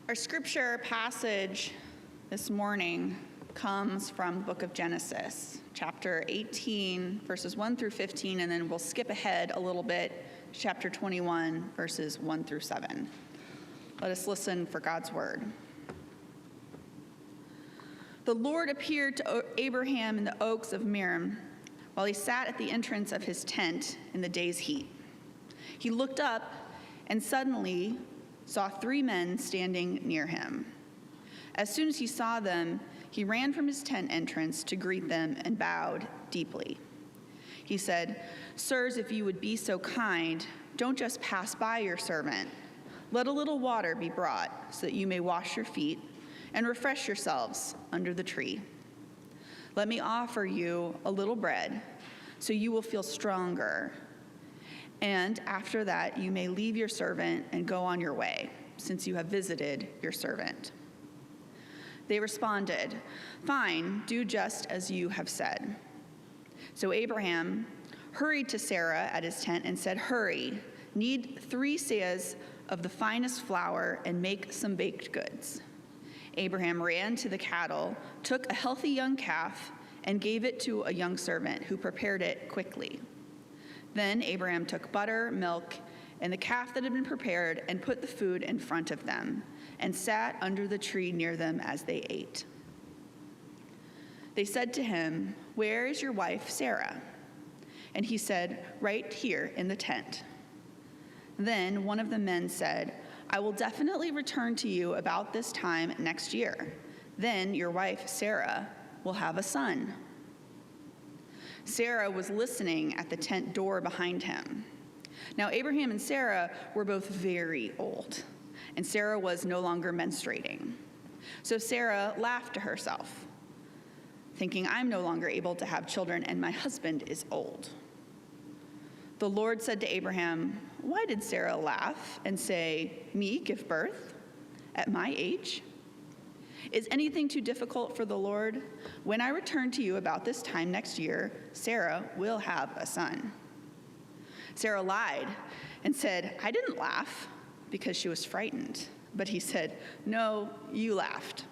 Our scripture passage this morning comes from the book of Genesis, chapter 18, verses 1 through 15, and then we'll skip ahead a little bit, chapter 21, verses 1 through 7. Let us listen for God's word. The Lord appeared to Abraham in the oaks of Mamre while he sat at the entrance of his tent in the day's heat. He looked up and suddenly saw 3 men standing near him. As soon as he saw them, he ran from his tent entrance to greet them and bowed deeply. He said, "Sirs, if you would be so kind, don't just pass by your servant. Let a little water be brought so that you may wash your feet and refresh yourselves under the tree. Let me offer you a little bread so you will feel stronger. And after that, you may leave your servant and go on your way, since you have visited your servant." They responded, "Fine, do just as you have said." So Abraham hurried to Sarah at his tent and said, "Hurry, knead 3 seahs of the finest flour and make some baked goods." Abraham ran to the cattle, took a healthy young calf, and gave it to a young servant who prepared it quickly. Then Abraham took butter, milk, and the calf that had been prepared and put the food in front of them and sat under the tree near them as they ate. They said to him, "Where is your wife, Sarah?" And he said, "Right here in the tent." Then one of the men said, "I will definitely return to you about this time next year. Then your wife, Sarah, will have a son." Sarah was listening at the tent door behind him. Now Abraham and Sarah were both very old, and Sarah was no longer menstruating. So Sarah laughed to herself, thinking, "I'm no longer able to have children, and my husband is old." The Lord said to Abraham, "Why did Sarah laugh and say, 'Me give birth at my age?' Is anything too difficult for the Lord? When I return to you about this time next year, Sarah will have a son." Sarah lied and said, "I didn't laugh," because she was frightened. But he said, "No, you laughed."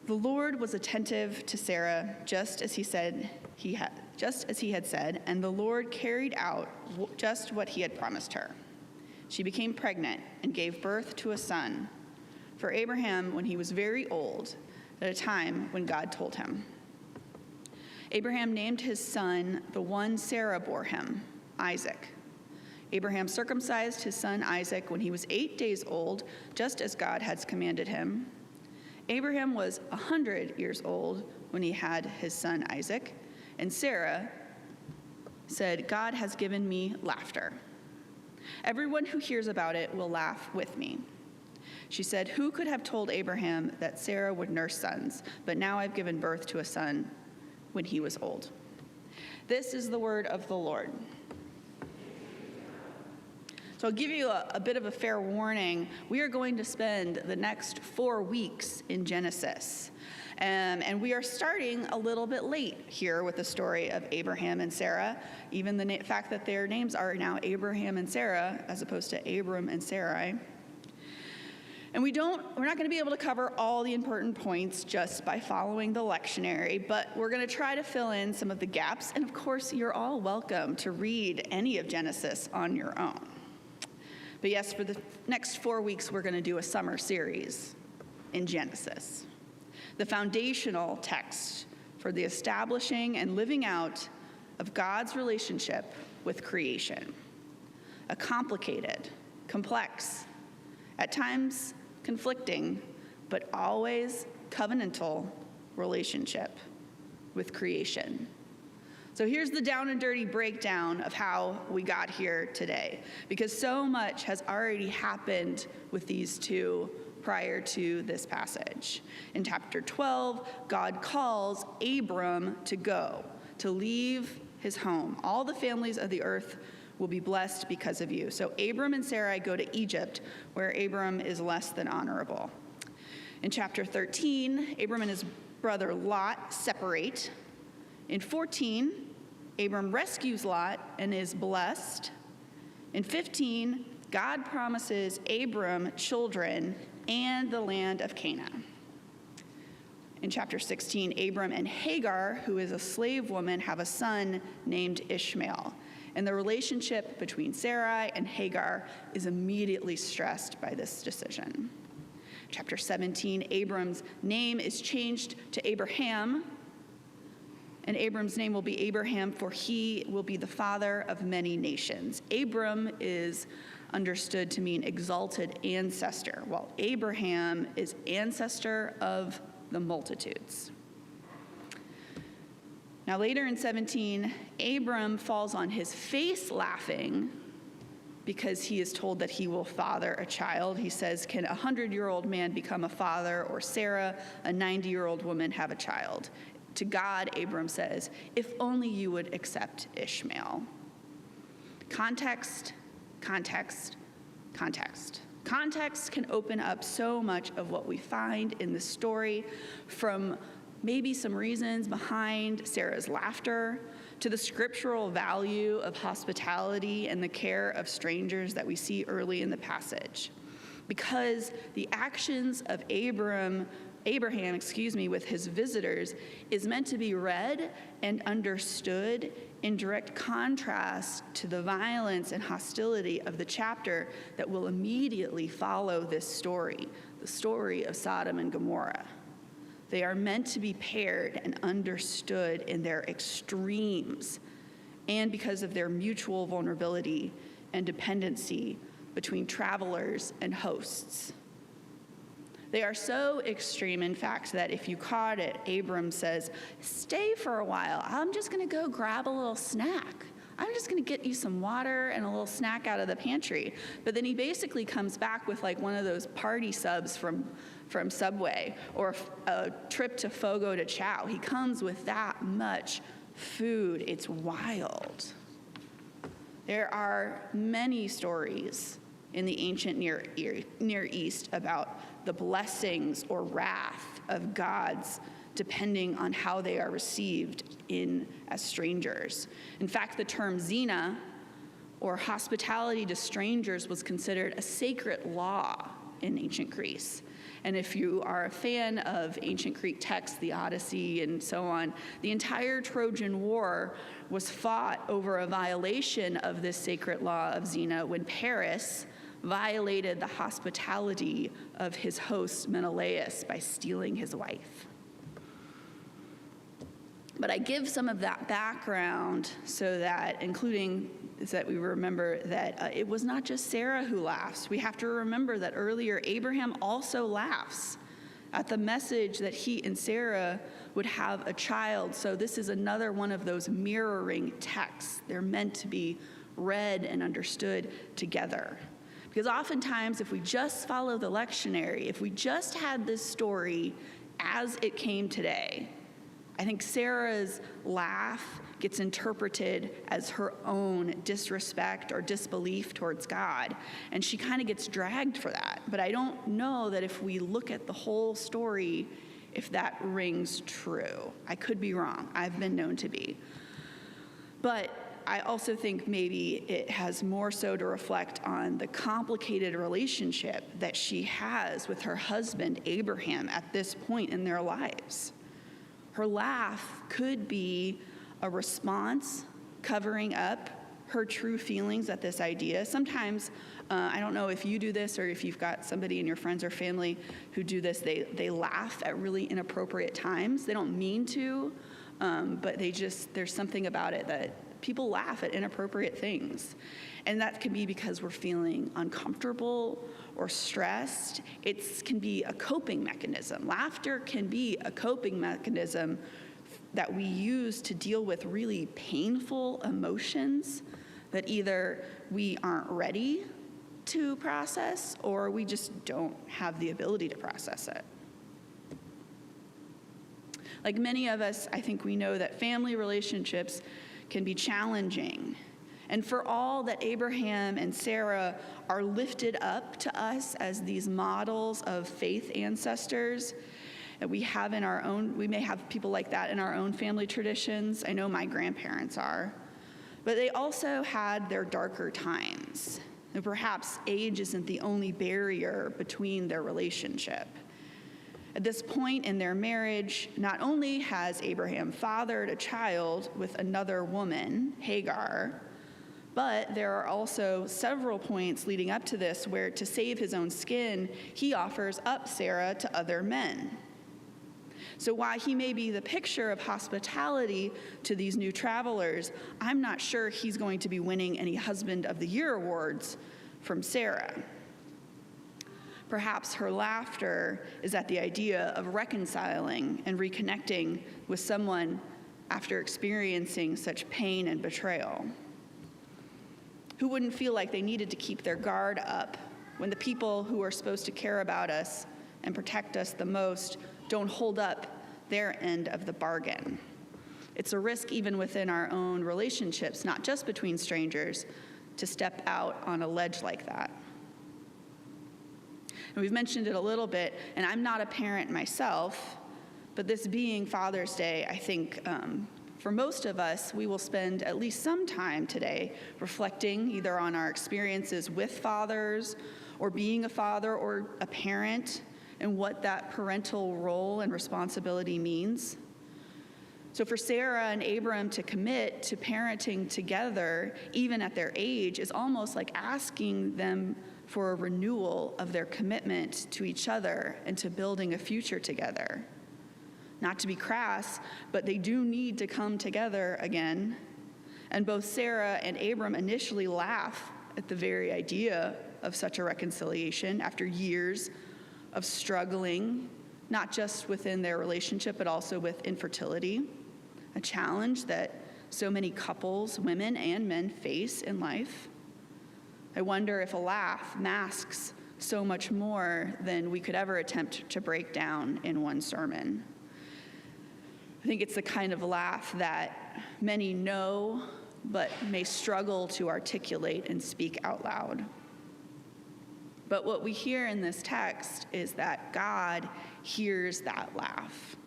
The Lord was attentive to Sarah, just as he had said, and the Lord carried out just what he had promised her. She became pregnant and gave birth to a son for Abraham when he was very old, at a time when God told him. Abraham named his son, the one Sarah bore him, Isaac. Abraham circumcised his son Isaac when he was 8 days old, just as God had commanded him. Abraham was 100 years old when he had his son Isaac, and Sarah said, "God has given me laughter. Everyone who hears about it will laugh with me." She said, "Who could have told Abraham that Sarah would nurse sons? But now I've given birth to a son when he was old." This is the word of the Lord. So I'll give you a bit of a fair warning. We are going to spend the next 4 weeks in Genesis. And we are starting a little bit late here with the story of Abraham and Sarah, even the fact that their names are now Abraham and Sarah as opposed to Abram and Sarai. And we're not going to be able to cover all the important points just by following the lectionary, but we're going to try to fill in some of the gaps. And of course, you're all welcome to read any of Genesis on your own. But yes, for the next 4 weeks, we're going to do a summer series in Genesis, the foundational text for the establishing and living out of God's relationship with creation. A complicated, complex, at times conflicting, but always covenantal relationship with creation. So here's the down and dirty breakdown of how we got here today, because so much has already happened with these two prior to this passage. In chapter 12, God calls Abram to go, to leave his home. All the families of the earth will be blessed because of you. So Abram and Sarai go to Egypt, where Abram is less than honorable. In chapter 13, Abram and his brother Lot separate. In 14, Abram rescues Lot and is blessed. In 15, God promises Abram children and the land of Canaan. In chapter 16, Abram and Hagar, who is a slave woman, have a son named Ishmael. And the relationship between Sarai and Hagar is immediately stressed by this decision. Chapter 17, Abram's name is changed to Abraham, and Abram's name will be Abraham, for he will be the father of many nations. Abram is understood to mean exalted ancestor, while Abraham is ancestor of the multitudes. Now later in 17, Abram falls on his face laughing because he is told that he will father a child. He says, "Can a 100-year-old man become a father, or Sarah, a 90-year-old woman, have a child?" To God, Abram says, "If only you would accept Ishmael." Context, context, context. Context can open up so much of what we find in the story, from maybe some reasons behind Sarah's laughter, to the scriptural value of hospitality and the care of strangers that we see early in the passage. Because the actions of Abraham, with his visitors is meant to be read and understood in direct contrast to the violence and hostility of the chapter that will immediately follow this story, the story of Sodom and Gomorrah. They are meant to be paired and understood in their extremes, and because of their mutual vulnerability and dependency between travelers and hosts. They are so extreme, in fact, that if you caught it, Abram says, "Stay for a while. I'm just going to go grab a little snack. I'm just going to get you some water and a little snack out of the pantry." But then he basically comes back with like one of those party subs from Subway, or a trip to Fogo de Chao. He comes with that much food. It's wild. There are many stories in the ancient Near East about the blessings or wrath of gods, depending on how they are received as strangers. In fact, the term zina, or hospitality to strangers, was considered a sacred law in ancient Greece. And if you are a fan of ancient Greek texts, the Odyssey and so on, the entire Trojan War was fought over a violation of this sacred law of zina when Paris violated the hospitality of his host Menelaus by stealing his wife. But I give some of that background so that, we remember that it was not just Sarah who laughs. We have to remember that earlier Abraham also laughs at the message that he and Sarah would have a child. So this is another one of those mirroring texts. They're meant to be read and understood together. Because oftentimes, if we just follow the lectionary, if we just had this story as it came today, I think Sarah's laugh gets interpreted as her own disrespect or disbelief towards God, and she kind of gets dragged for that. But I don't know that if we look at the whole story, if that rings true. I could be wrong. I've been known to be. But I also think maybe it has more so to reflect on the complicated relationship that she has with her husband, Abraham, at this point in their lives. Her laugh could be a response covering up her true feelings at this idea. Sometimes, I don't know if you do this or if you've got somebody in your friends or family who do this, they laugh at really inappropriate times. They don't mean to, but there's something about it that people laugh at inappropriate things. And that can be because we're feeling uncomfortable or stressed. It can be a coping mechanism. Laughter can be a coping mechanism that we use to deal with really painful emotions that either we aren't ready to process or we just don't have the ability to process it. Like many of us, I think we know that family relationships can be challenging. And for all that Abraham and Sarah are lifted up to us as these models of faith ancestors that we have we may have people like that in our own family traditions. I know my grandparents are. But they also had their darker times. And perhaps age isn't the only barrier between their relationship. At this point in their marriage, not only has Abraham fathered a child with another woman, Hagar, but there are also several points leading up to this where, to save his own skin, he offers up Sarah to other men. So while he may be the picture of hospitality to these new travelers, I'm not sure he's going to be winning any Husband of the Year awards from Sarah. Perhaps her laughter is at the idea of reconciling and reconnecting with someone after experiencing such pain and betrayal. Who wouldn't feel like they needed to keep their guard up when the people who are supposed to care about us and protect us the most don't hold up their end of the bargain? It's a risk even within our own relationships, not just between strangers, to step out on a ledge like that. And we've mentioned it a little bit, and I'm not a parent myself, but this being Father's Day, I think for most of us, we will spend at least some time today reflecting either on our experiences with fathers or being a father or a parent and what that parental role and responsibility means. So for Sarah and Abram to commit to parenting together, even at their age, is almost like asking them for a renewal of their commitment to each other and to building a future together. Not to be crass, but they do need to come together again. And both Sarah and Abram initially laugh at the very idea of such a reconciliation after years of struggling, not just within their relationship, but also with infertility, a challenge that so many couples, women and men, face in life. I wonder if a laugh masks so much more than we could ever attempt to break down in one sermon. I think it's the kind of laugh that many know, but may struggle to articulate and speak out loud. But what we hear in this text is that God hears that laugh.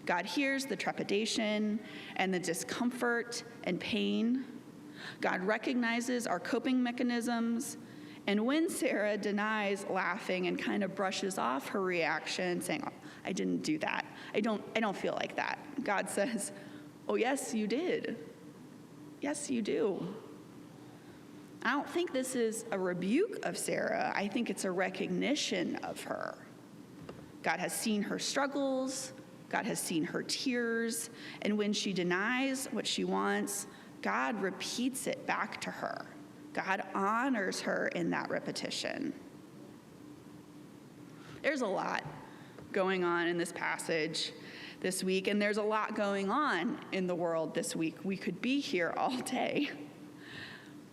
God hears the trepidation and the discomfort and pain. God recognizes our coping mechanisms. And when Sarah denies laughing and kind of brushes off her reaction, saying, "Oh, I didn't do that. I don't feel like that," God says, "Oh, yes, you did. Yes, you do." I don't think this is a rebuke of Sarah. I think it's a recognition of her. God has seen her struggles. God has seen her tears. And when she denies what she wants, God repeats it back to her. God honors her in that repetition. There's a lot going on in this passage this week, and there's a lot going on in the world this week. We could be here all day.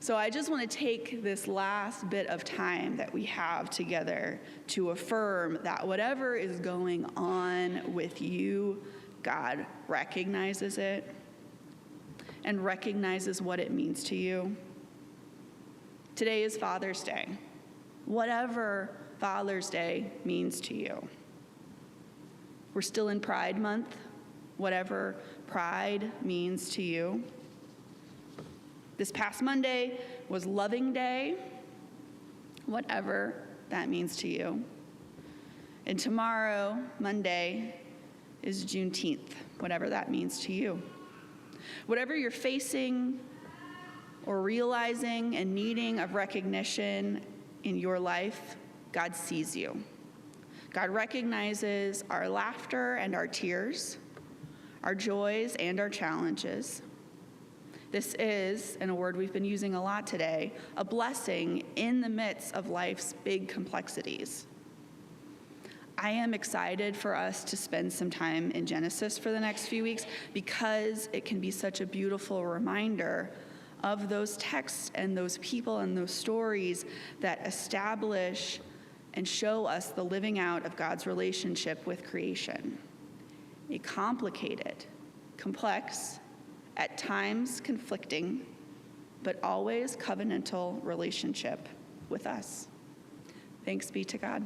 So I just want to take this last bit of time that we have together to affirm that whatever is going on with you, God recognizes it and recognizes what it means to you. Today is Father's Day. Whatever Father's Day means to you. We're still in Pride Month. Whatever pride means to you. This past Monday was Loving Day, whatever that means to you. And tomorrow, Monday, is Juneteenth, whatever that means to you. Whatever you're facing or realizing and needing of recognition in your life, God sees you. God recognizes our laughter and our tears, our joys and our challenges. This is, and a word we've been using a lot today, a blessing in the midst of life's big complexities. I am excited for us to spend some time in Genesis for the next few weeks because it can be such a beautiful reminder of those texts and those people and those stories that establish and show us the living out of God's relationship with creation. A complicated, complex, at times conflicting, but always covenantal relationship with us. Thanks be to God.